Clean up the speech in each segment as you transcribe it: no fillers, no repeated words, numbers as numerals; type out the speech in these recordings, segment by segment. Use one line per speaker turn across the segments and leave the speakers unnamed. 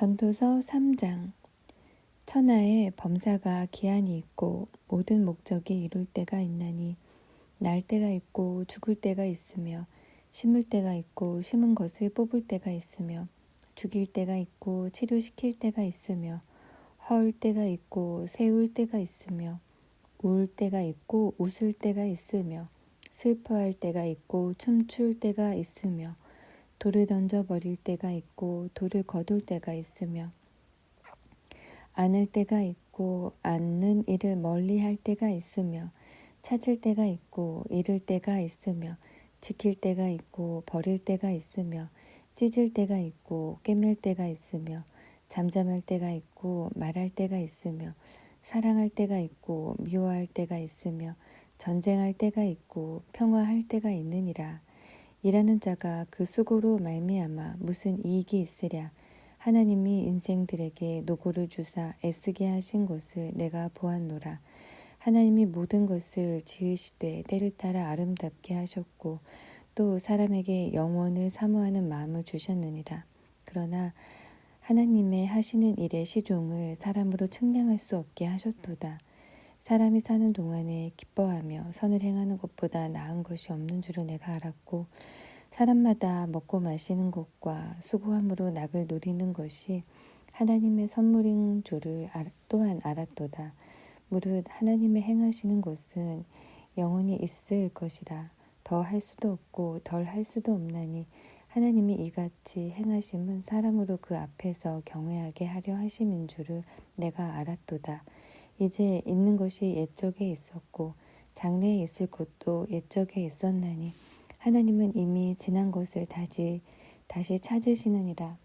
전도서 3장. 천하에 범사가 기한이 있고 모든 목적이 이룰 때가 있나니 날 때가 있고 죽을 때가 있으며 심을 때가 있고 심은 것을 뽑을 때가 있으며 죽일 때가 있고 치료시킬 때가 있으며 허울 때가 있고 세울 때가 있으며 울 때가 있고 웃을 때가 있으며 슬퍼할 때가 있고 춤출 때가 있으며 돌을 던져버릴 때가 있고 돌을 거둘 때가 있으며 안을 때가 있고 않는 일을 멀리할 때가 있으며 찾을 때가 있고 잃을 때가 있으며 지킬 때가 있고 버릴 때가 있으며 찢을 때가 있고 꿰맬 때가 있으며 잠잠할 때가 있고 말할 때가 있으며 사랑할 때가 있고 미워할 때가 있으며 전쟁할 때가 있고 평화할 때가 있느니라. 일하는 자가 그 수고로 말미암아 무슨 이익이 있으랴. 하나님이 인생들에게 노고를 주사 애쓰게 하신 것을 내가 보았노라. 하나님이 모든 것을 지으시되 때를 따라 아름답게 하셨고 또 사람에게 영원을 사모하는 마음을 주셨느니라. 그러나 하나님의 하시는 일의 시종을 사람으로 측량할 수 없게 하셨도다. 사람이 사는 동안에 기뻐하며 선을 행하는 것보다 나은 것이 없는 줄을 내가 알았고 사람마다 먹고 마시는 것과 수고함으로 낙을 누리는 것이 하나님의 선물인 줄을 또한 알았도다. 무릇 하나님의 행하시는 것은 영원히 있을 것이라. 더 할 수도 없고 덜 할 수도 없나니 하나님이 이같이 행하심은 사람으로 그 앞에서 경외하게 하려 하심인 줄을 내가 알았도다. 이제 있는 것이 옛적에 있었고 장래에 있을 것도 옛적에 있었나니 하나님은 이미 지난 것을 다시 찾으시느니라.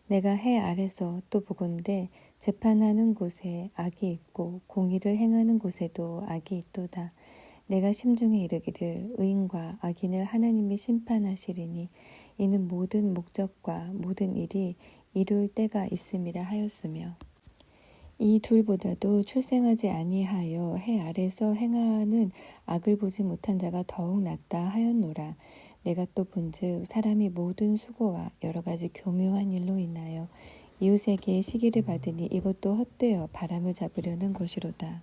내가 해 아래서 또 보건대 재판하는 곳에 악이 있고 공의를 행하는 곳에도 악이 있도다. 내가 심중에 이르기를 의인과 악인을 하나님이 심판하시리니 이는 모든 목적과 모든 일이 이룰 때가 있음이라 하였으며 이 둘보다도 출생하지 아니하여 해 아래서 행하는 악을 보지 못한 자가 더욱 낫다 하였노라. 내가 또 본즉 사람이 모든 수고와 여러 가지 교묘한 일로 인하여 이웃에게 시기를 받으니 이것도 헛되어 바람을 잡으려는 것이로다.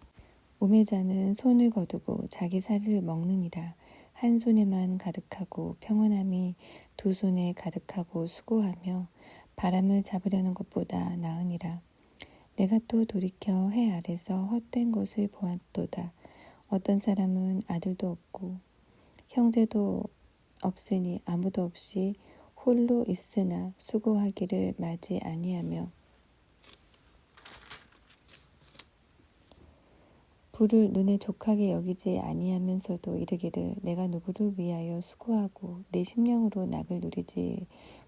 우매자는 손을 거두고 자기 살을 먹느니라. 한 손에만 가득하고 평온함이 두 손에 가득하고 수고하며 바람을 잡으려는 것보다 나으니라. 내가 또 돌이켜 해 아래서 헛된 것을 보았도다. 어떤 사람은 아들도 없고 형제도 없으니 아무도 없이 홀로 있으나 수고하기를 마지 아니하며 부를 눈에 족하게 여기지 아니하면서도 이르기를 내가 누구를 위하여 수고하고 내 심령으로 낙을 누리지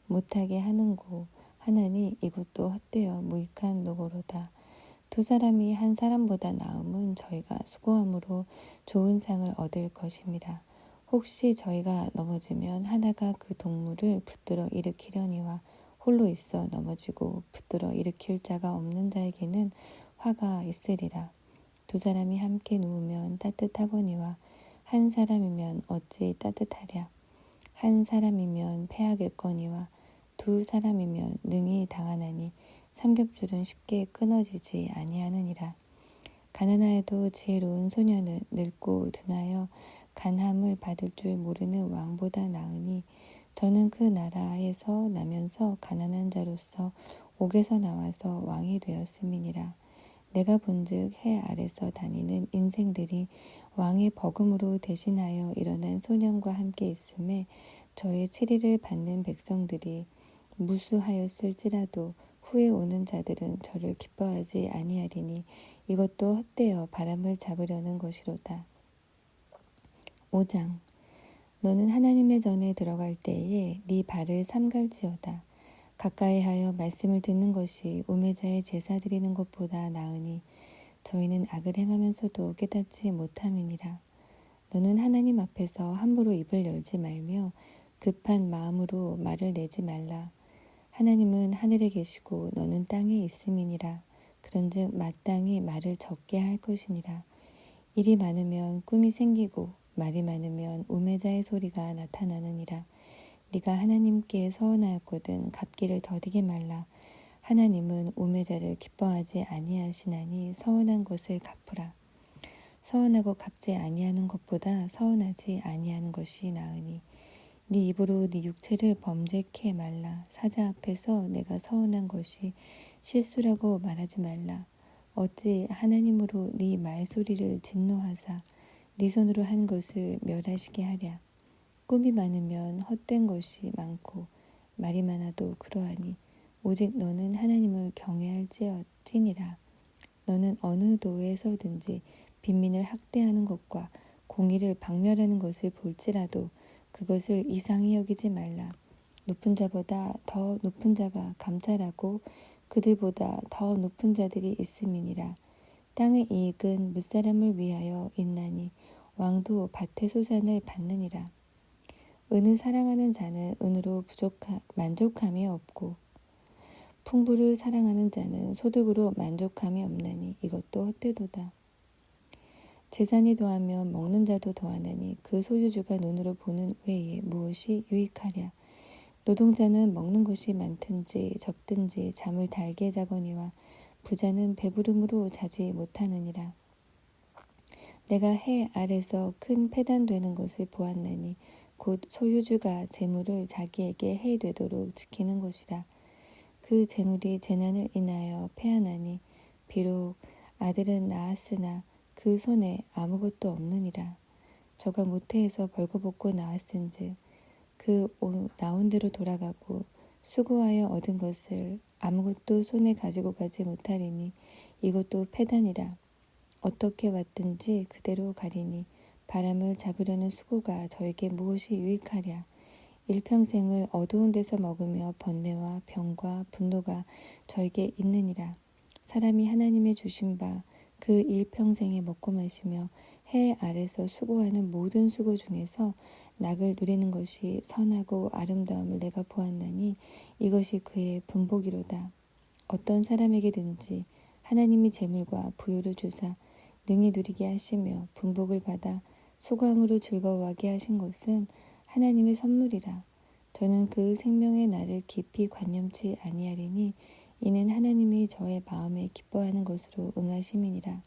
못하게 하는고 하나니 이것도 헛되어 무익한 노고로다. 두 사람이 한 사람보다 나음은 저희가 수고함으로 좋은 상을 얻을 것임이라. 혹시 저희가 넘어지면 하나가 그 동물을 붙들어 일으키려니와 홀로 있어 넘어지고 붙들어 일으킬 자가 없는 자에게는 화가 있으리라. 두 사람이 함께 누우면 따뜻하거니와 한 사람이면 어찌 따뜻하랴. 한 사람이면 패하겠거니와 두 사람이면 능히 당하나니 삼겹줄은 쉽게 끊어지지 아니하느니라. 가난하여도 지혜로운 소녀는 늙고 둔하여 간함을 받을 줄 모르는 왕보다 나으니 저는 그 나라에서 나면서 가난한 자로서 옥에서 나와서 왕이 되었음이니라. 내가 본즉 해 아래서 다니는 인생들이 왕의 버금으로 대신하여 일어난 소년과 함께 있음에 저의 치리를 받는 백성들이 무수하였을지라도 후에 오는 자들은 저를 기뻐하지 아니하리니 이것도 헛되어 바람을 잡으려는 것이로다. 5장. 너는 하나님의 전에 들어갈 때에 네 발을 삼갈지어다. 가까이하여 말씀을 듣는 것이 우매자의 제사 드리는 것보다 나으니 저희는 악을 행하면서도 깨닫지 못함이니라. 너는 하나님 앞에서 함부로 입을 열지 말며 급한 마음으로 말을 내지 말라. 하나님은 하늘에 계시고 너는 땅에 있음이니라. 그런즉 마땅히 말을 적게 할 것이니라. 일이 많으면 꿈이 생기고 말이 많으면 우매자의 소리가 나타나느니라. 네가 하나님께 서원하였거든 갚기를 더디게 말라. 하나님은 우매자를 기뻐하지 아니하시나니 서원한 것을 갚으라. 서원하고 갚지 아니하는 것보다 서원하지 아니하는 것이 나으니 네 입으로 네 육체를 범죄케 말라. 사자 앞에서 내가 서원한 것이 실수라고 말하지 말라. 어찌 하나님으로 네 말소리를 진노하사 네 손으로 한 것을 멸하시게 하랴. 꿈이 많으면 헛된 것이 많고 말이 많아도 그러하니 오직 너는 하나님을 경외할지니라. 너는 어느 도에서든지 빈민을 학대하는 것과 공의를 박멸하는 것을 볼지라도 그것을 이상히 여기지 말라. 높은 자보다 더 높은 자가 감찰하고 그들보다 더 높은 자들이 있음이니라. 땅의 이익은 무사람을 위하여 있나니 왕도 밭의 소산을 받느니라. 은을 사랑하는 자는 은으로 만족함이 없고 풍부를 사랑하는 자는 소득으로 만족함이 없나니 이것도 헛되도다. 재산이 더하면 먹는 자도 더하나니 그 소유주가 눈으로 보는 외에 무엇이 유익하랴. 노동자는 먹는 것이 많든지 적든지 잠을 달게 자거니와 부자는 배부름으로 자지 못하느니라. 내가 해 아래서 큰 패단되는 것을 보았나니 곧 소유주가 재물을 자기에게 해 되도록 지키는 것이라. 그 재물이 재난을 인하여 패하나니 비록 아들은 낳았으나 그 손에 아무것도 없느니라. 저가 모태에서 벌거벗고 나왔은즉 그 나온 대로 돌아가고 수고하여 얻은 것을 아무것도 손에 가지고 가지 못하리니 이것도 패단이라. 어떻게 왔든지 그대로 가리니 바람을 잡으려는 수고가 저에게 무엇이 유익하랴. 일평생을 어두운 데서 먹으며 번뇌와 병과 분노가 저에게 있느니라. 사람이 하나님의 주신 바 그 일평생에 먹고 마시며 해 아래서 수고하는 모든 수고 중에서 낙을 누리는 것이 선하고 아름다움을 내가 보았나니 이것이 그의 분복이로다. 어떤 사람에게든지 하나님이 재물과 부유를 주사 능히 누리게 하시며 분복을 받아 수고함으로 즐거워하게 하신 것은 하나님의 선물이라. 저는 그 생명의 날을 깊이 관념치 아니하리니 이는 하나님이 저의 마음에 기뻐하는 것으로 응하심이니라.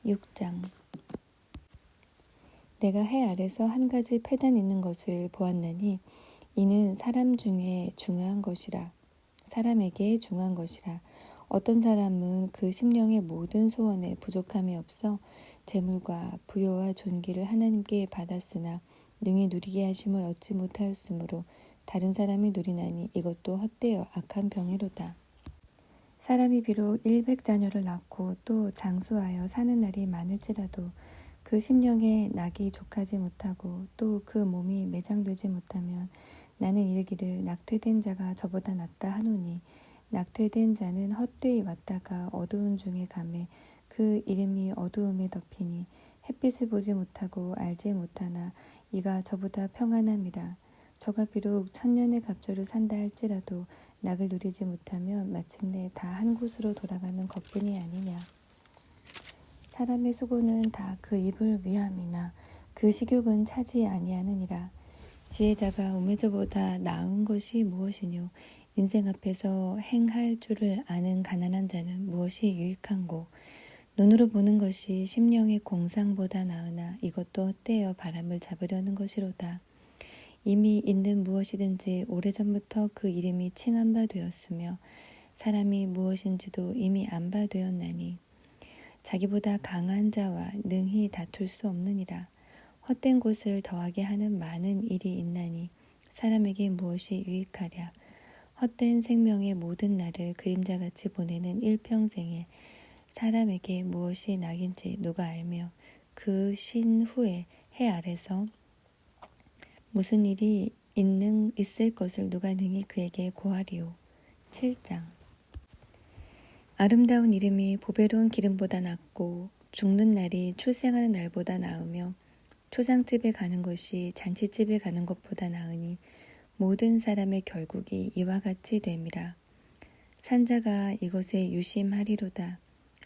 6장. 내가 해 아래서 한 가지 패단 있는 것을 보았나니 이는 사람 중에 중요한 것이라. 사람에게 중요한 것이라. 어떤 사람은 그 심령의 모든 소원에 부족함이 없어 재물과 부요와 존귀를 하나님께 받았으나 능히 누리게 하심을 얻지 못하였으므로 다른 사람이 누리나니 이것도 헛되어 악한 병이로다. 사람이 비록 100자녀를 낳고 또 장수하여 사는 날이 많을지라도 그 심령에 낙이 족하지 못하고 또 그 몸이 매장되지 못하면 나는 이르기를 낙퇴된 자가 저보다 낫다 하노니 낙퇴된 자는 헛되이 왔다가 어두운 중에 가매 그 이름이 어두움에 덮이니 햇빛을 보지 못하고 알지 못하나 이가 저보다 평안함이라. 저가 비록 천년의 갑절을 산다 할지라도 낙을 누리지 못하면 마침내 다 한 곳으로 돌아가는 것뿐이 아니냐. 사람의 수고는 다 그 입을 위함이나 그 식욕은 차지 아니하느니라. 지혜자가 우매자보다 나은 것이 무엇이뇨. 인생 앞에서 행할 줄을 아는 가난한 자는 무엇이 유익한고. 눈으로 보는 것이 심령의 공상보다 나으나 이것도 헛되어 바람을 잡으려는 것이로다. 이미 있는 무엇이든지 오래전부터 그 이름이 칭한 바 되었으며 사람이 무엇인지도 이미 안 바 되었나니 자기보다 강한 자와 능히 다툴 수 없느니라. 헛된 곳을 더하게 하는 많은 일이 있나니 사람에게 무엇이 유익하랴. 헛된 생명의 모든 날을 그림자같이 보내는 일평생에 사람에게 무엇이 낙인지 누가 알며 그 신 후에 해 아래서 무슨 일이 있을 것을 누가 능히 그에게 고하리요. 7장. 아름다운 이름이 보배로운 기름보다 낫고 죽는 날이 출생하는 날보다 나으며 초상집에 가는 것이 잔치집에 가는 것보다 나으니 모든 사람의 결국이 이와 같이 됨이라. 산자가 이것에 유심하리로다.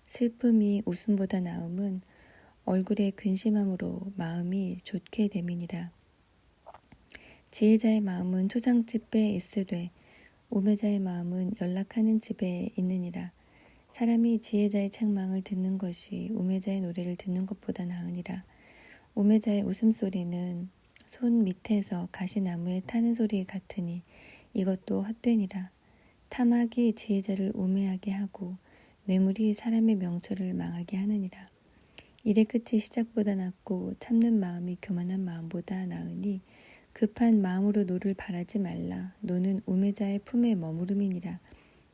슬픔이 웃음보다 나음은 얼굴에 근심함으로 마음이 좋게 됨이니라. 지혜자의 마음은 초장집에 있으되 우매자의 마음은 연락하는 집에 있느니라. 사람이 지혜자의 책망을 듣는 것이 우매자의 노래를 듣는 것보다 나으니라. 우매자의 웃음소리는 손 밑에서 가시나무에 타는 소리 같으니 이것도 헛되니라. 탐악이 지혜자를 우매하게 하고 뇌물이 사람의 명철을 망하게 하느니라. 일의 끝이 시작보다 낫고 참는 마음이 교만한 마음보다 나으니 급한 마음으로 노를 바라지 말라. 노는 우매자의 품에 머무름이니라.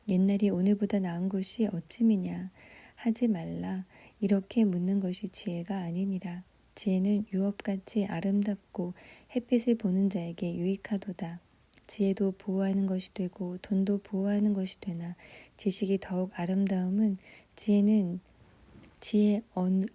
옛날이 오늘보다 나은 것이 어찌미냐 하지 말라. 이렇게 묻는 것이 지혜가 아니니라. 지혜는 유업같이 아름답고 햇빛을 보는 자에게 유익하도다. 지혜도 보호하는 것이 되고 돈도 보호하는 것이 되나 지식이 더욱 아름다움은 지혜는 지혜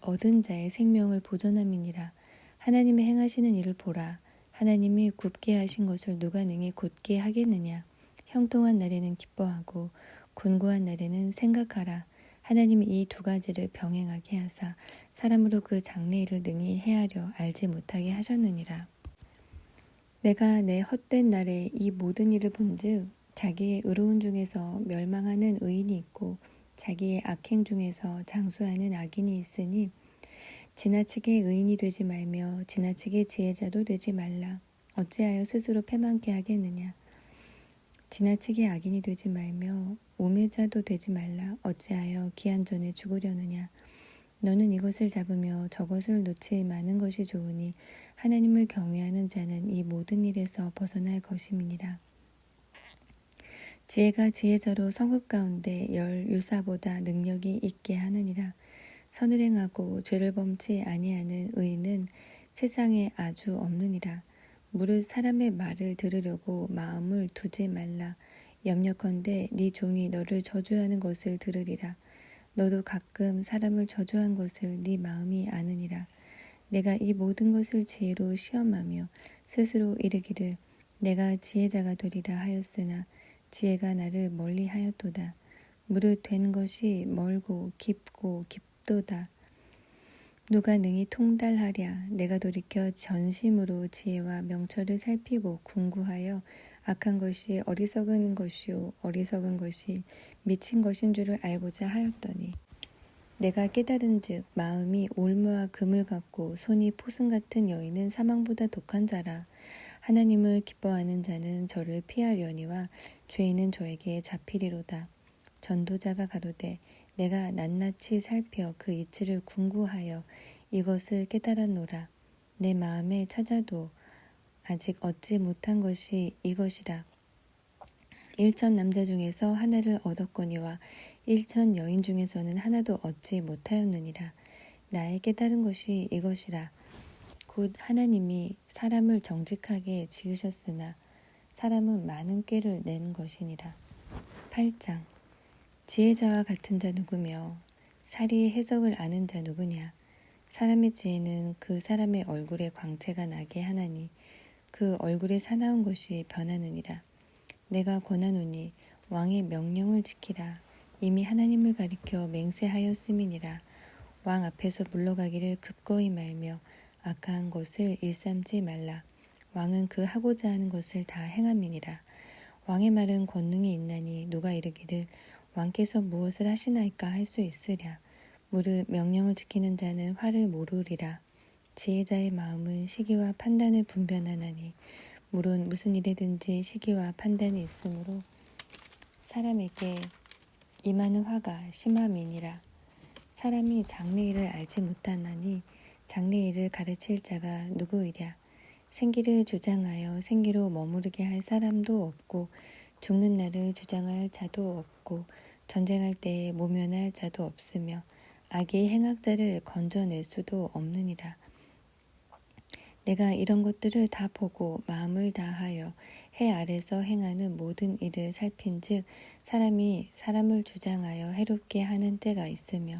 얻은 자의 생명을 보존함이니라. 하나님의 행하시는 일을 보라. 하나님이 굽게 하신 것을 누가 능히 곧게 하겠느냐. 형통한 날에는 기뻐하고 곤고한 날에는 생각하라. 하나님이 이 두 가지를 병행하게 하사 사람으로 그 장래일을 능히 헤아려 알지 못하게 하셨느니라. 내가 내 헛된 날에 이 모든 일을 본즉 자기의 의로운 중에서 멸망하는 의인이 있고 자기의 악행 중에서 장수하는 악인이 있으니 지나치게 의인이 되지 말며 지나치게 지혜자도 되지 말라. 어찌하여 스스로 패망케 하겠느냐. 지나치게 악인이 되지 말며 우매자도 되지 말라. 어찌하여 기한 전에 죽으려느냐. 너는 이것을 잡으며 저것을 놓지 마는 것이 좋으니 하나님을 경외하는 자는 이 모든 일에서 벗어날 것임이니라. 지혜가 지혜자로 성읍 가운데 열 유사보다 능력이 있게 하느니라. 선을 행하고 죄를 범치 아니하는 의인은 세상에 아주 없느니라. 무릇 사람의 말을 들으려고 마음을 두지 말라. 염려컨대 네 종이 너를 저주하는 것을 들으리라. 너도 가끔 사람을 저주한 것을 네 마음이 아느니라. 내가 이 모든 것을 지혜로 시험하며 스스로 이르기를 내가 지혜자가 되리라 하였으나 지혜가 나를 멀리하였도다. 무릇 된 것이 멀고 깊고 깊도다. 누가 능히 통달하랴. 내가 돌이켜 전심으로 지혜와 명철을 살피고 궁구하여 악한 것이 어리석은 것이요 어리석은 것이 미친 것인 줄을 알고자 하였더니 내가 깨달은즉 마음이 올무와 금을 갖고 손이 포승 같은 여인은 사망보다 독한 자라. 하나님을 기뻐하는 자는 저를 피하려니와 죄인은 저에게 잡히리로다. 전도자가 가로되 내가 낱낱이 살펴 그 이치를 궁구하여 이것을 깨달았노라. 내 마음에 찾아도 아직 얻지 못한 것이 이것이라. 1천 남자 중에서 하나를 얻었거니와 1천 여인 중에서는 하나도 얻지 못하였느니라. 나의 깨달은 것이 이것이라. 곧 하나님이 사람을 정직하게 지으셨으나 사람은 많은 꾀를 낸 것이니라. 8장. 지혜자와 같은 자 누구며 사리의 해석을 아는 자 누구냐. 사람의 지혜는 그 사람의 얼굴에 광채가 나게 하나니 그 얼굴에 사나운 것이 변하느니라. 내가 권하노니 왕의 명령을 지키라. 이미 하나님을 가리켜 맹세하였음이니라. 왕 앞에서 물러가기를 급거이 말며 악한 것을 일삼지 말라. 왕은 그 하고자 하는 것을 다 행함이니라. 왕의 말은 권능이 있나니 누가 이르기를 왕께서 무엇을 하시나이까 할 수 있으랴. 무릇 명령을 지키는 자는 화를 모르리라. 지혜자의 마음은 시기와 판단을 분별하나니 물론 무슨 일에든지 시기와 판단이 있으므로 사람에게 임하는 화가 심함이니라. 사람이 장래일을 알지 못하나니 장래일을 가르칠 자가 누구이랴. 생기를 주장하여 생기로 머무르게 할 사람도 없고 죽는 날을 주장할 자도 없고 전쟁할 때에 모면할 자도 없으며 악의 행악자를 건져낼 수도 없느니라. 내가 이런 것들을 다 보고 마음을 다하여 해 아래서 행하는 모든 일을 살핀즉 사람이 사람을 주장하여 해롭게 하는 때가 있으며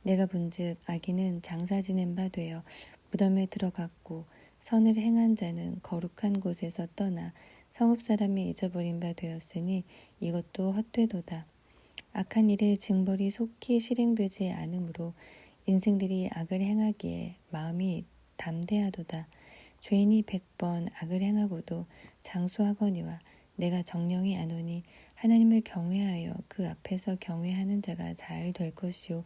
내가 본즉 악인은 장사 지낸 바 되어 무덤에 들어갔고 선을 행한 자는 거룩한 곳에서 떠나 성읍 사람이 잊어버린 바 되었으니 이것도 헛되도다. 악한 일의 징벌이 속히 실행되지 않으므로 인생들이 악을 행하기에 마음이 담대하도다. 죄인이 100번 악을 행하고도 장수하거니와 내가 정령이 아노니 하나님을 경외하여 그 앞에서 경외하는 자가 잘 될 것이요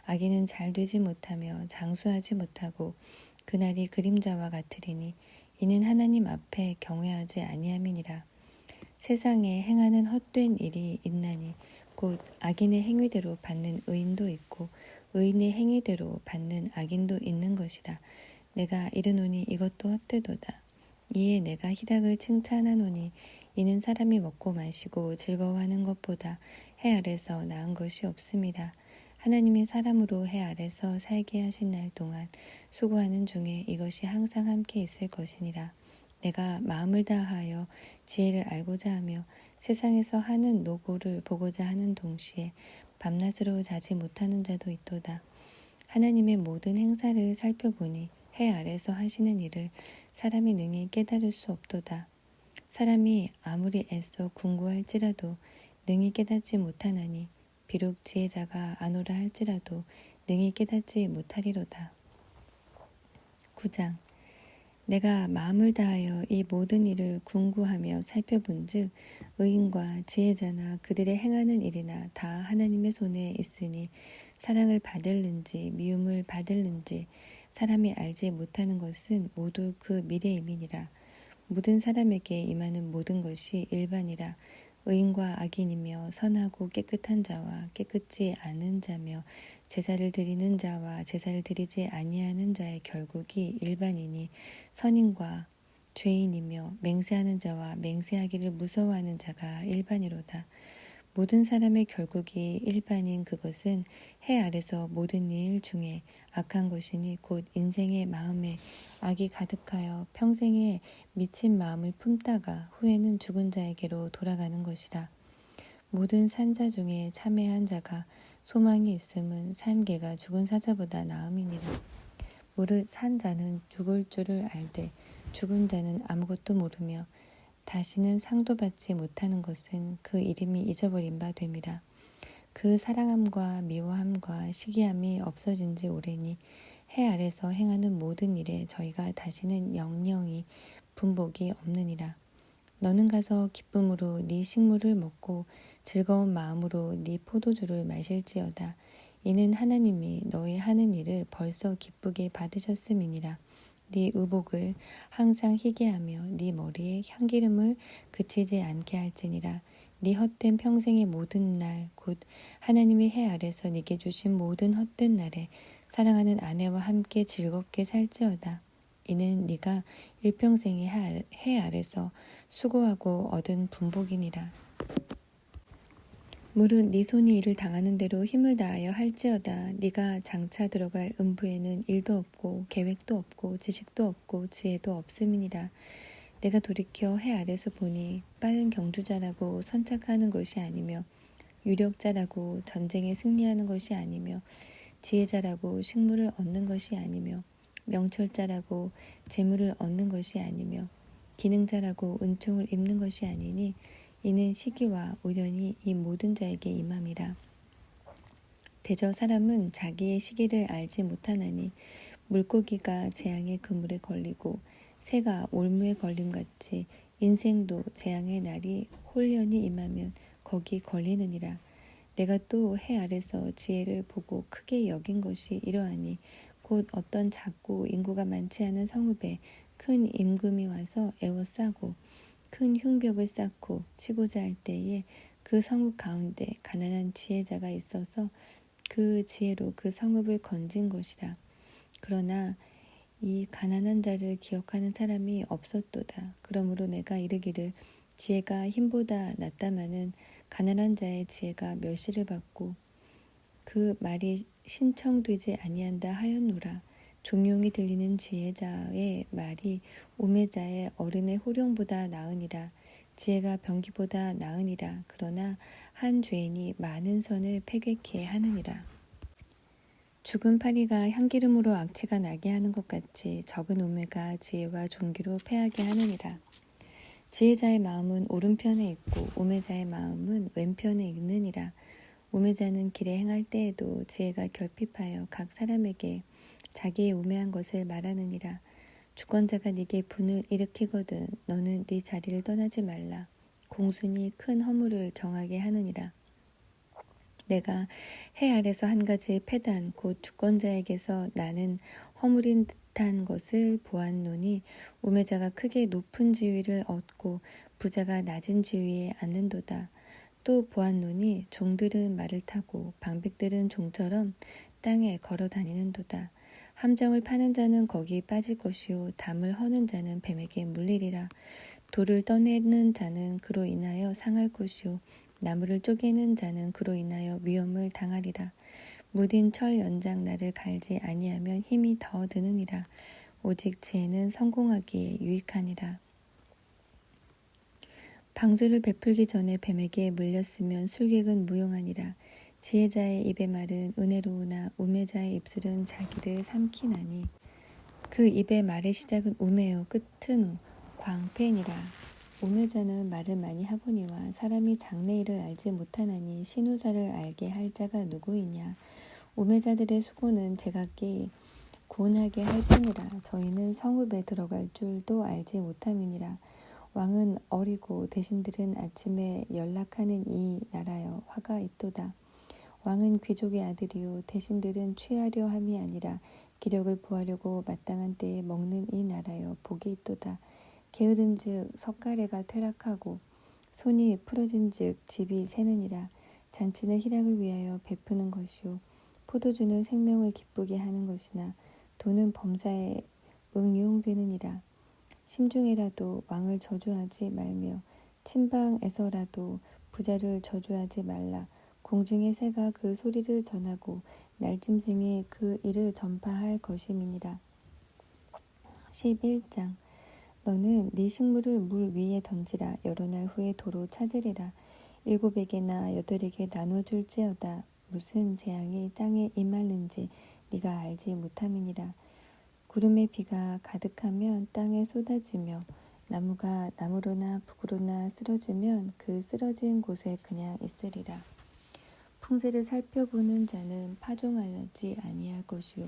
악인은 잘 되지 못하며 장수하지 못하고 그날이 그림자와 같으리니 이는 하나님 앞에 경외하지 아니함이니라. 세상에 행하는 헛된 일이 있나니 곧 악인의 행위대로 받는 의인도 있고 의인의 행위대로 받는 악인도 있는 것이라. 내가 이르노니 이것도 헛되도다. 이에 내가 희락을 칭찬하노니 이는 사람이 먹고 마시고 즐거워하는 것보다 해 아래서 나은 것이 없음이라. 하나님이 사람으로 해 아래서 살게 하신 날 동안 수고하는 중에 이것이 항상 함께 있을 것이니라. 내가 마음을 다하여 지혜를 알고자 하며 세상에서 하는 노고를 보고자 하는 동시에 밤낮으로 자지 못하는 자도 있도다. 하나님의 모든 행사를 살펴보니 해 아래서 하시는 일을 사람이 능히 깨달을 수 없도다. 사람이 아무리 애써 궁구할지라도 능히 깨닫지 못하나니 비록 지혜자가 아노라 할지라도 능히 깨닫지 못하리로다. 9장. 내가 마음을 다하여 이 모든 일을 궁구하며 살펴본즉 의인과 지혜자나 그들의 행하는 일이나 다 하나님의 손에 있으니 사랑을 받을는지 미움을 받을는지 사람이 알지 못하는 것은 모두 그 미래임이니라. 모든 사람에게 임하는 모든 것이 일반이라. 의인과 악인이며 선하고 깨끗한 자와 깨끗지 않은 자며 제사를 드리는 자와 제사를 드리지 아니하는 자의 결국이 일반이니 선인과 죄인이며 맹세하는 자와 맹세하기를 무서워하는 자가 일반이로다. 모든 사람의 결국이 일반인 그것은 해 아래서 모든 일 중에 악한 것이니 곧 인생의 마음에 악이 가득하여 평생에 미친 마음을 품다가 후에는 죽은 자에게로 돌아가는 것이라. 모든 산자 중에 참회한 자가 소망이 있음은 산 개가 죽은 사자보다 나음이니라. 모를 산 자는 죽을 줄을 알되 죽은 자는 아무것도 모르며 다시는 상도받지 못하는 것은 그 이름이 잊어버린 바 됨이라. 그 사랑함과 미워함과 시기함이 없어진 지 오래니 해 아래서 행하는 모든 일에 저희가 다시는 영영이 분복이 없느니라. 너는 가서 기쁨으로 네 식물을 먹고 즐거운 마음으로 네 포도주를 마실지어다. 이는 하나님이 너의 하는 일을 벌써 기쁘게 받으셨음이니라. 네 의복을 항상 희게 하며 네 머리에 향기름을 그치지 않게 할지니라. 네 헛된 평생의 모든 날 곧 하나님이 해 아래서 네게 주신 모든 헛된 날에 사랑하는 아내와 함께 즐겁게 살지어다. 이는 네가 일평생의 해 아래서 수고하고 얻은 분복이니라. 무릇 네 손이 이를 당하는 대로 힘을 다하여 할지어다. 네가 장차 들어갈 음부에는 일도 없고 계획도 없고 지식도 없고 지혜도 없음이니라. 내가 돌이켜 해 아래서 보니 빠른 경주자라고 선착하는 것이 아니며 유력자라고 전쟁에 승리하는 것이 아니며 지혜자라고 식물을 얻는 것이 아니며 명철자라고 재물을 얻는 것이 아니며 기능자라고 은총을 입는 것이 아니니 이는 시기와 우연히 이 모든 자에게 임함이라. 대저 사람은 자기의 시기를 알지 못하나니 물고기가 재앙의 그물에 걸리고 새가 올무에 걸림같이 인생도 재앙의 날이 홀연히 임하면 거기 걸리느니라. 내가 또 해 아래서 지혜를 보고 크게 여긴 것이 이러하니 곧 어떤 작고 인구가 많지 않은 성읍에 큰 임금이 와서 애워싸고 큰 흉벽을 쌓고 치고자 할 때에 그 성읍 가운데 가난한 지혜자가 있어서 그 지혜로 그 성읍을 건진 것이라. 그러나 이 가난한 자를 기억하는 사람이 없었도다. 그러므로 내가 이르기를 지혜가 힘보다 낫다마는 가난한 자의 지혜가 멸시를 받고 그 말이 신청되지 아니한다 하였노라. 종용이 들리는 지혜자의 말이 우매자의 어른의 호령보다 나으니라. 지혜가 병기보다 나으니라. 그러나 한 죄인이 많은 선을 패괴케 하느니라. 죽은 파리가 향기름으로 악취가 나게 하는 것 같이 적은 우매가 지혜와 존귀로 패하게 하느니라. 지혜자의 마음은 오른편에 있고 우매자의 마음은 왼편에 있느니라. 우매자는 길에 행할 때에도 지혜가 결핍하여 각 사람에게 자기의 우매한 것을 말하느니라. 주권자가 네게 분을 일으키거든 너는 네 자리를 떠나지 말라. 공순이 큰 허물을 경하게 하느니라. 내가 해 아래서 한 가지 패단 곧 주권자에게서 나는 허물인 듯한 것을 보았노니 우매자가 크게 높은 지위를 얻고 부자가 낮은 지위에 앉는도다. 또 보았노니 종들은 말을 타고 방백들은 종처럼 땅에 걸어 다니는도다. 함정을 파는 자는 거기 빠질 것이요 담을 허는 자는 뱀에게 물리리라. 돌을 떠내는 자는 그로 인하여 상할 것이요 나무를 쪼개는 자는 그로 인하여 위험을 당하리라. 무딘 철 연장 나를 갈지 아니하면 힘이 더 드느니라. 오직 지혜는 성공하기에 유익하니라. 방주를 베풀기 전에 뱀에게 물렸으면 술객은 무용하니라. 지혜자의 입의 말은 은혜로우나 우매자의 입술은 자기를 삼키나니 그 입의 말의 시작은 우매요 끝은 광패니라. 우매자는 말을 많이 하거니와 사람이 장래일을 알지 못하나니 신우사를 알게 할 자가 누구이냐. 우매자들의 수고는 제각기 고운하게 할 뿐이라. 저희는 성읍에 들어갈 줄도 알지 못함이니라. 왕은 어리고 대신들은 아침에 연락하는 이 나라여 화가 있도다. 왕은 귀족의 아들이요 대신들은 취하려 함이 아니라 기력을 보하려고 마땅한 때에 먹는 이 나라여 복이 있도다. 게으른즉 석가래가 퇴락하고 손이 풀어진즉 집이 새느니라. 잔치는 희락을 위하여 베푸는 것이요 포도주는 생명을 기쁘게 하는 것이나 돈은 범사에 응용되느니라. 심중에라도 왕을 저주하지 말며 침방에서라도 부자를 저주하지 말라. 공중의 새가 그 소리를 전하고 날짐승이 그 일을 전파할 것임이니라. 11장 너는 네 식물을 물 위에 던지라. 여러 날 후에 도로 찾으리라. 7에게나 8에게 나눠줄지어다. 무슨 재앙이 땅에 임하는지 네가 알지 못함이니라. 구름의 비가 가득하면 땅에 쏟아지며 나무가 나무로나 북으로나 쓰러지면 그 쓰러진 곳에 그냥 있으리라. 풍세를 살펴보는 자는 파종하지 아니할 것이요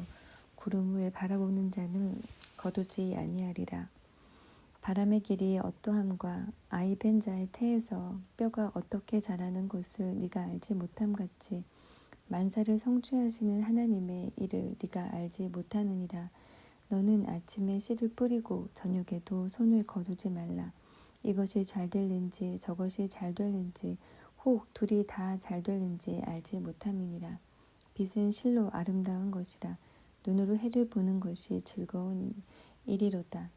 구름을 바라보는 자는 거두지 아니하리라. 바람의 길이 어떠함과 아이 벤 자의 태에서 뼈가 어떻게 자라는 것을 네가 알지 못함 같이 만사를 성취하시는 하나님의 일을 네가 알지 못하느니라. 너는 아침에 씨를 뿌리고 저녁에도 손을 거두지 말라. 이것이 잘 될는지 저것이 잘 될는지 혹 둘이 다 잘 될는지 알지 못함이니라. 빛은 실로 아름다운 것이라. 눈으로 해를 보는 것이 즐거운 일이로다.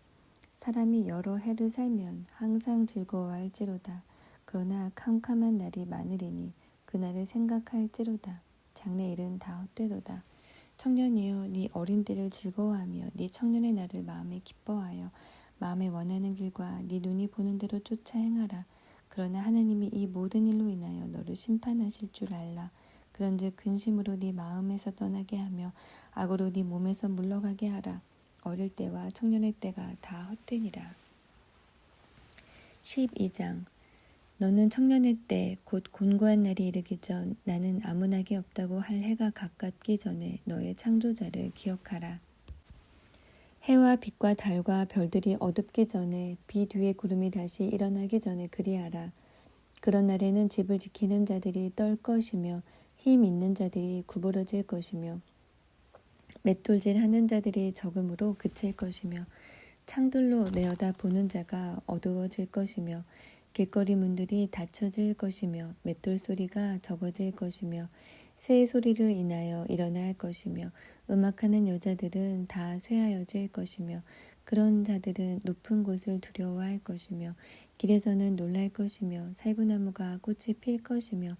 사람이 여러 해를 살면 항상 즐거워할지로다. 그러나 캄캄한 날이 많으리니 그날을 생각할지로다. 장래일은 다 헛되도다. 청년이여 네 어린 때를 즐거워하며 네 청년의 날을 마음에 기뻐하여 마음에 원하는 길과 네 눈이 보는 대로 쫓아 행하라. 그러나 하나님이 이 모든 일로 인하여 너를 심판하실 줄 알라. 그런즉 근심으로 네 마음에서 떠나게 하며 악으로 네 몸에서 물러가게 하라. 어릴 때와 청년의 때가 다 헛되니라. 12장 너는 청년의 때 곧 곤고한 날이 이르기 전 나는 아무 낙이 없다고 할 해가 가깝기 전에 너의 창조자를 기억하라. 해와 빛과 달과 별들이 어둡기 전에 빛 위에 구름이 다시 일어나기 전에 그리하라. 그런 날에는 집을 지키는 자들이 떨 것이며 힘 있는 자들이 구부러질 것이며 맷돌질 하는 자들이 적음으로 그칠 것이며 창들로 내어다 보는 자가 어두워질 것이며 길거리 문들이 닫혀질 것이며 맷돌 소리가 적어질 것이며 새 소리를 인하여 일어날 것이며 음악하는 여자들은 다 쇠하여질 것이며 그런 자들은 높은 곳을 두려워할 것이며 길에서는 놀랄 것이며 살구나무가 꽃이 필 것이며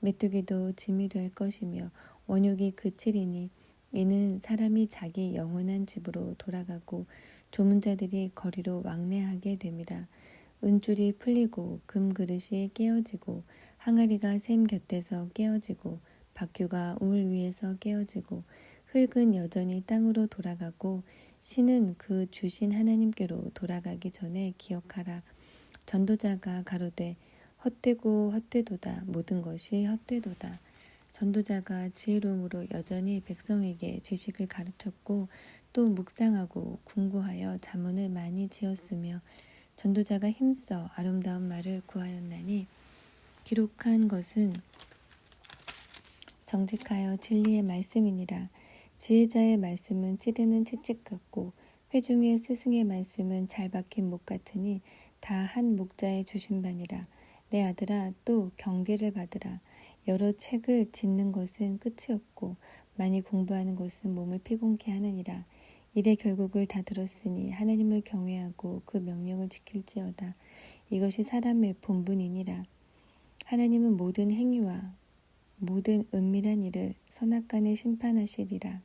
메뚜기도 짐이 될 것이며 원욕이 그치리니 이는 사람이 자기 영원한 집으로 돌아가고 조문자들이 거리로 왕래하게 됨이라. 은줄이 풀리고 금그릇이 깨어지고 항아리가 샘 곁에서 깨어지고 바퀴가 우물 위에서 깨어지고 흙은 여전히 땅으로 돌아가고 신은 그 주신 하나님께로 돌아가기 전에 기억하라. 전도자가 가로되 헛되고 헛되도다. 모든 것이 헛되도다. 전도자가 지혜로움으로 여전히 백성에게 지식을 가르쳤고 또 묵상하고 궁구하여 자문을 많이 지었으며 전도자가 힘써 아름다운 말을 구하였나니 기록한 것은 정직하여 진리의 말씀이니라. 지혜자의 말씀은 찌르는 채찍 같고 회중의 스승의 말씀은 잘 박힌 목 같으니 다 한 목자의 주신 바니라. 내 아들아, 또 경계를 받으라. 여러 책을 짓는 것은 끝이 없고 많이 공부하는 것은 몸을 피곤케 하느니라. 일의 결국을 다 들었으니 하나님을 경외하고 그 명령을 지킬지어다. 이것이 사람의 본분이니라. 하나님은 모든 행위와 모든 은밀한 일을 선악간에 심판하시리라.